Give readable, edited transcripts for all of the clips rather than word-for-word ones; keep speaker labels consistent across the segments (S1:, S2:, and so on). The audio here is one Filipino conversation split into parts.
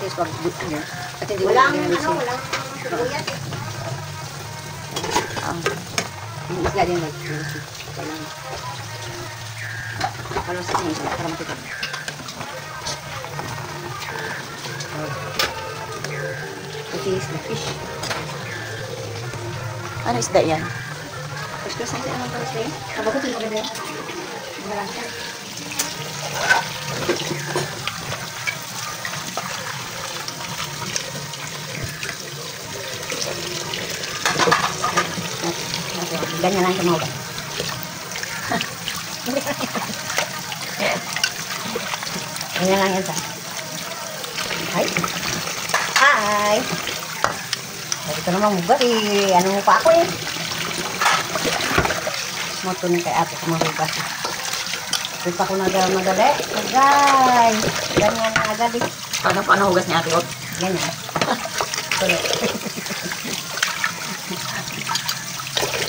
S1: kamatis wag buto niya. Kasi di
S2: Walang sibuyas.
S1: Yung isla din like kailangan. Kalau sa kanya para matigas. Ito is the fish.
S3: Ano isda yan?
S1: Tapos sa isa naman tapos din. Sabaw ko ito yung din. Malasa. Ganyan lang tumuga. Ganyan lang yan sa. Hi. Hi. Sabi ko naman mugat eh. Ano mo pa ako eh. Moto ni kay ate kumahugas. Ito pa ko nagadali. Agay. Ganyan na agad eh.
S3: Paano hugas ni ate?
S1: Ganyan. Tuloy.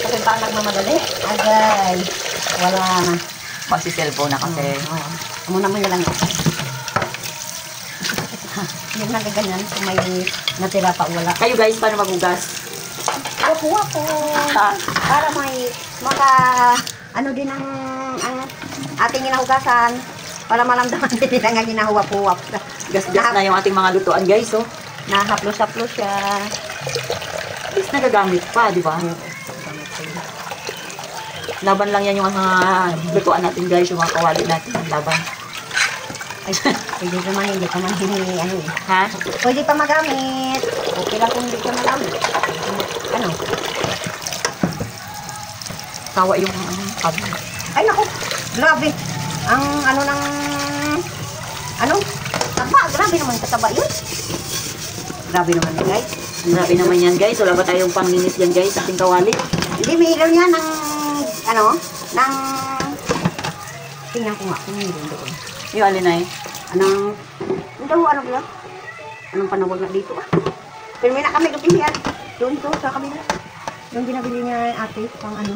S1: Kasi pa nagmamadali. Agay. Wala na.
S3: Magsi-cellphone na kasi.
S1: Amo naman na lang. Yung nagaganyan, kung may natira pa wala.
S3: Kayo guys, paano maghugas?
S1: Wapo-wapo. Para may ano din ang ating ginahugasan. Para malamdaman din nila nga ginahuwap-huwap.
S3: Gas-gas na yung ating mga lutuan guys, oh.
S1: Nahaplos-haplos siya.
S3: At least nagagamit pa, di ba? Laban lang yan yung mga lutuan natin guys, yung mga kawali natin. Laban.
S1: Ay, hindi pa man hini, ano eh.
S3: Ha?
S1: Pwede pa magamit. Okay lang kung hindi pa magamit. Ano?
S3: Tawa yung pub.
S1: Ay, naku. Grabe. Ang ano ng... Ano? Taba. Grabe naman kataba yun. Grabe naman yan, guys.
S3: Grabe naman yan guys. Wala ba tayong panglinis yan guys, ating kawali?
S1: Hindi, mayroon yan ng... Ano? Ng... Tingnan ko nga kung mayroon doon.
S3: Yung alinay?
S1: Anong... Ano ba yun? Anong panawag na dito ah? Pero may na kami kapilihan. Doon to, sa kabila. Yung binabili niya ate, pang ano.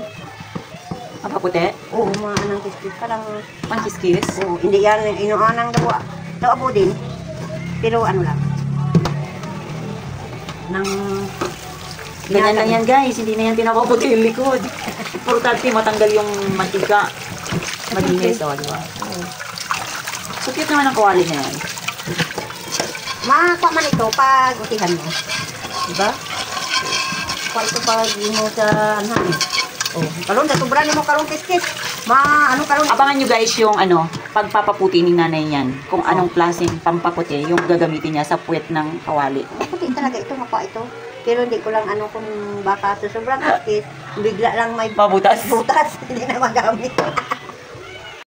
S3: Ang kaputi?
S1: Oo, mga anang kiskis. Parang...
S3: Pankiskis?
S1: Oo, hindi yan. Inuan ng dawa. Dawa din. Pero ano lang. Nang...
S3: Ganyan lang yan guys. Hindi na yan pinapaputi yung likod. Importante matanggal yung mantika. Malinis, o, di ba? So, cute naman ang kawali na yan.
S1: Makakuha man ito pag utihan mo. Diba? Kuha ito pag mo sa anhan eh. Oh, kalon, natubran mo kalon kiskis. Ano kalon?
S3: Abangan nyo guys yung pagpapaputi ni nanay niyan. Kung anong klaseng pampaputi yung gagamitin niya sa puwet ng kawali.
S1: Puti talaga ito, makuha ito. Pero hindi ko lang ano kung baka sa sobrang kiskis, bigla lang may
S3: Mabutas.
S1: butas. Hindi na magamit.